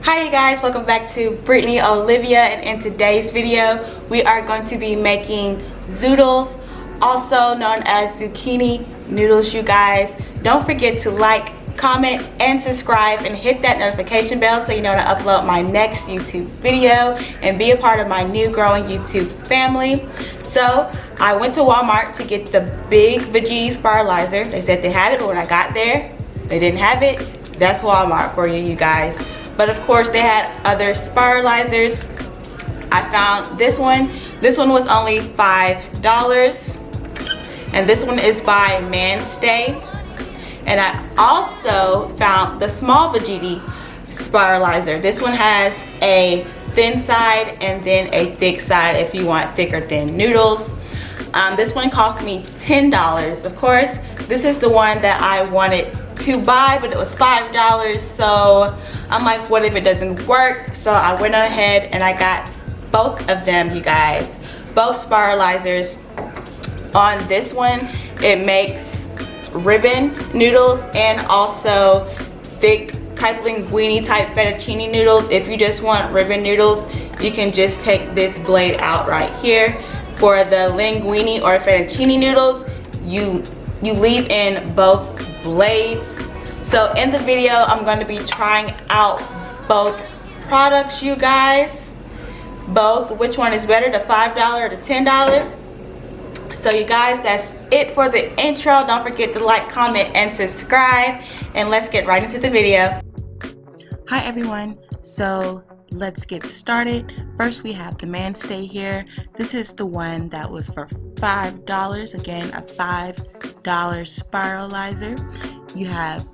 Hi you guys, welcome back to Brittany, Olivia, and in today's video we are going to be making zoodles, also known as zucchini noodles. You guys, don't forget to like, comment, and subscribe and hit that notification bell so you know when I upload my next YouTube video and be a part of my new growing YouTube family. So I went to Walmart to get the big veggie spiralizer. They said they had it, but when I got there they didn't have it. That's Walmart for you guys. But of course they had other spiralizers. I found this one. This one was only $5. And this one is by Mainstay. And I also found the small veggie spiralizer. This one has a thin side and then a thick side if you want thick or thin noodles. This one cost me $10. Of course, this is the one that I wanted to buy, but it was $5. So I'm like, what if it doesn't work? So I went ahead and I got both of them, you guys. Both spiralizers. On this one, it makes ribbon noodles and also thick type linguine type fettuccine noodles. If you just want ribbon noodles, you can just take this blade out right here. For the linguine or fettuccine noodles, you leave in both blades. So in the video, I'm going to be trying out both products, you guys. Both. Which one is better, the $5 or the $10? So you guys, that's it for the intro. Don't forget to like, comment, and subscribe. And let's get right into the video. Hi everyone. So let's get started. First we have the Mainstay here. This is the one that was for $5. Again, a $5 spiralizer. You have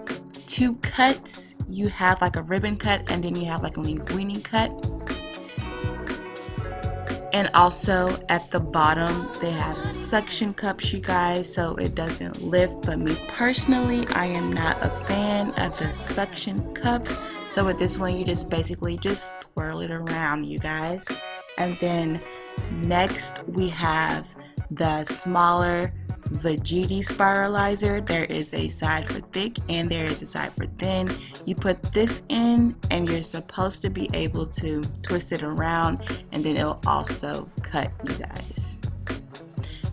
two cuts. You have like a ribbon cut and then you have like a linguine cut. And also at the bottom they have suction cups, you guys, so it doesn't lift. But me personally, I am not a fan of the suction cups. So with this one, you just basically just twirl it around, you guys. And then next we have the smaller veggie spiralizer. There is a side for thick and there is a side for thin. You put this in and you're supposed to be able to twist it around, and then it'll also cut, you guys.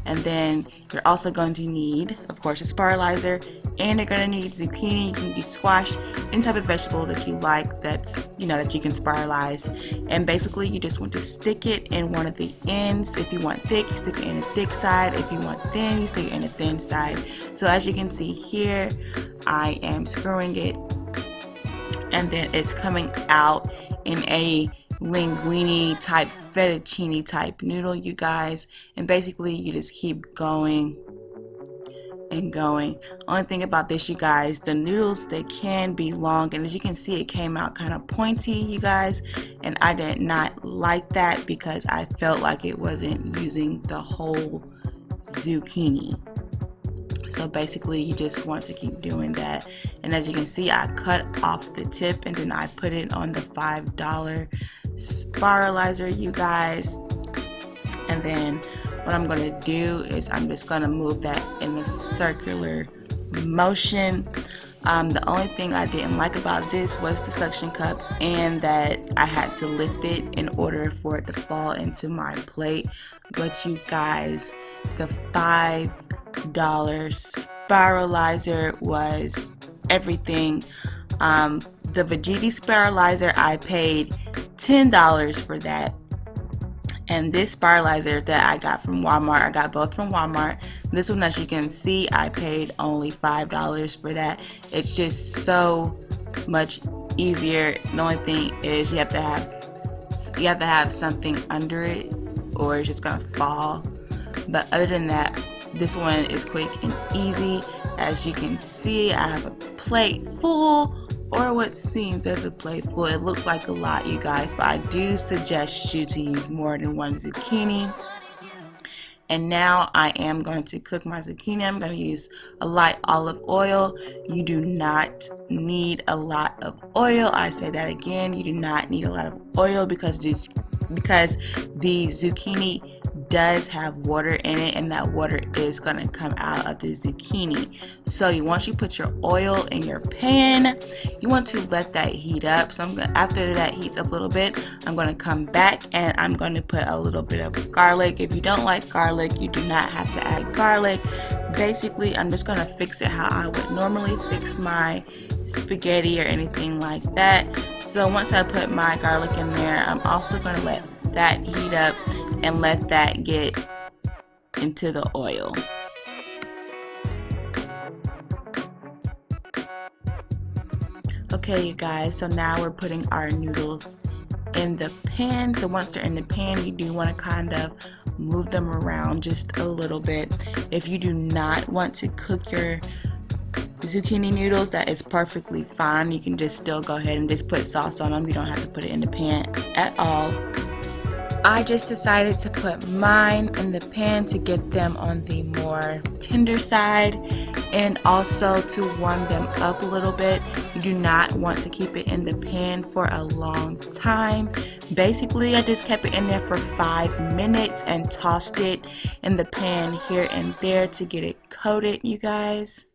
And then you're also going to need, of course, a spiralizer, and you're going to need zucchini. You can do squash, any type of vegetable that you like that's, that you can spiralize. And basically you just want to stick it in one of the ends. If you want thick, you stick it in the thick side. If you want thin, you stick it in the thin side. So as you can see here, I am screwing it, and then it's coming out in a linguine type fettuccine type noodle, you guys. And basically you just keep going and going. Only thing about this, you guys, the noodles, they can be long, and as you can see, it came out kind of pointy, you guys, and I did not like that because I felt like it wasn't using the whole zucchini. So basically you just want to keep doing that. And as you can see, I cut off the tip and then I put it on the $5 spiralizer, you guys. And then what I'm going to do is I'm just going to move that in a circular motion. The only thing I didn't like about this was the suction cup, and that I had to lift it in order for it to fall into my plate. But you guys, the $5 spiralizer was everything. The veggie spiralizer, I paid $10 for that. And this spiralizer that I got from Walmart, I got both from Walmart. This one, as you can see, I paid only $5 for that. It's just so much easier. The only thing is you have to have something under it, or it's just gonna fall. But other than that, this one is quick and easy. As you can see, I have a plate full, or what seems as a plate full. It looks like a lot, you guys, but I do suggest you to use more than one zucchini. And now I am going to cook my zucchini. I'm going to use a light olive oil. You do not need a lot of oil. I say that again, you do not need a lot of oil because the zucchini does have water in it, and that water is going to come out of the zucchini. So once you put your oil in your pan, you want to let that heat up. So after that heats up a little bit, I'm going to come back and I'm going to put a little bit of garlic. If you don't like garlic, you do not have to add garlic. Basically, I'm just going to fix it how I would normally fix my spaghetti or anything like that. So once I put my garlic in there, I'm also going to let that heat up and let that get into the oil. Okay, you guys, so now we're putting our noodles in the pan. So once they're in the pan, you do want to kind of move them around just a little bit. If you do not want to cook your zucchini noodles, that is perfectly fine. You can just still go ahead and just put sauce on them. You don't have to put it in the pan at all. I just decided to put mine in the pan to get them on the more tender side and also to warm them up a little bit. You do not want to keep it in the pan for a long time. Basically, I just kept it in there for 5 minutes and tossed it in the pan here and there to get it coated, you guys.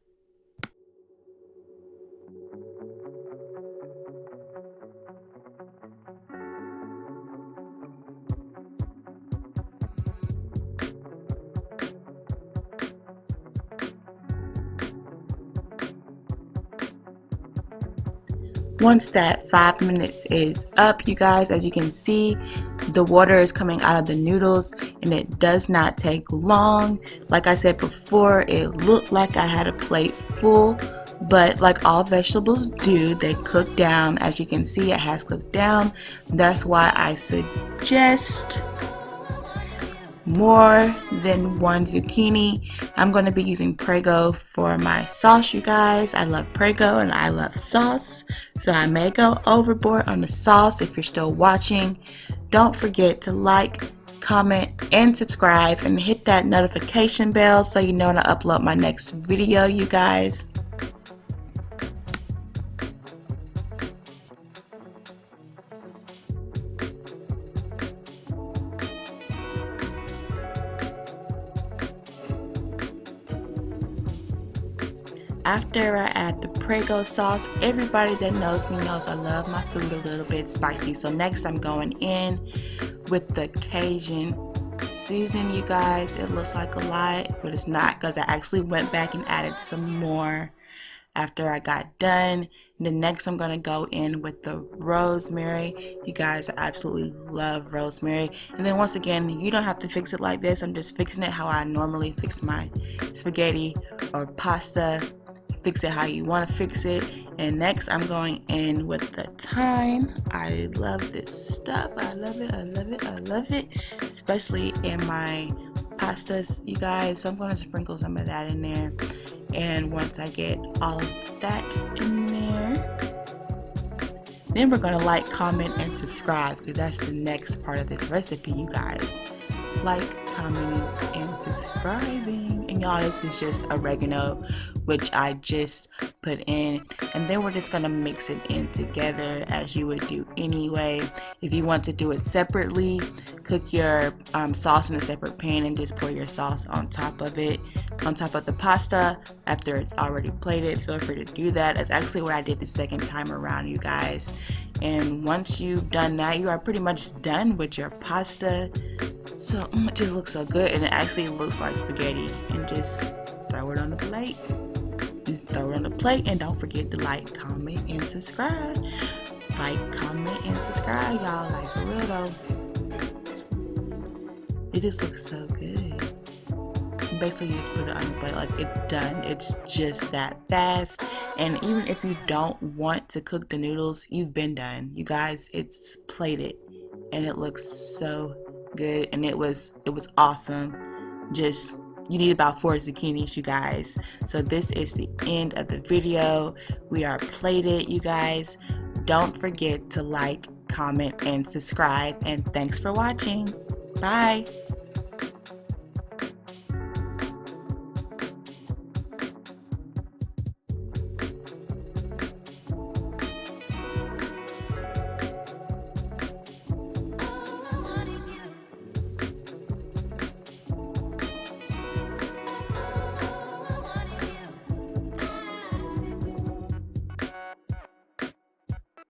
Once that 5 minutes is up, you guys, as you can see, the water is coming out of the noodles and it does not take long. Like I said before, it looked like I had a plate full, but like all vegetables do, they cook down. As you can see, it has cooked down. That's why I suggest more than one zucchini. I'm going to be using Prego for my sauce, you guys. I love Prego and I love sauce, so I may go overboard on the sauce. If you're still watching, don't forget to like, comment, and subscribe and hit that notification bell so you know when I upload my next video, you guys. After I add the Prego sauce, everybody that knows me knows I love my food a little bit spicy. So next I'm going in with the Cajun seasoning, you guys. It looks like a lot, but it's not, because I actually went back and added some more after I got done. And then next I'm going to go in with the rosemary. You guys, I absolutely love rosemary. And then once again, you don't have to fix it like this. I'm just fixing it how I normally fix my spaghetti or pasta. Fix it how you want to fix it. And next I'm going in with the thyme. I love this stuff. I love it. I love it. I love it, especially in my pastas, you guys. So I'm going to sprinkle some of that in there. And once I get all of that in there, then we're going to like, comment, and subscribe, because that's the next part of this recipe, you guys. Like, commenting, and subscribing. And y'all, this is just oregano, which I just put in, and then we're just gonna mix it in together as you would do anyway. If you want to do it separately, cook your sauce in a separate pan and just pour your sauce on top of it, on top of the pasta after it's already plated. Feel free to do that. That's actually what I did the second time around, you guys. And once you've done that, you are pretty much done with your pasta. So it just looks so good, and it actually looks like spaghetti. And just throw it on the plate. Just throw it on the plate, and don't forget to like, comment, and subscribe. Like, comment, and subscribe, y'all. Like, for real though, it just looks so good. Basically, you just put it on the plate, like it's done. It's just that fast. And even if you don't want to cook the noodles, you've been done, you guys. It's plated, and it looks so good, and it was awesome. Just, you need about 4 zucchinis, you guys. So this is the end of the video. We are plated, you guys. Don't forget to like, comment, and subscribe, and thanks for watching. Bye.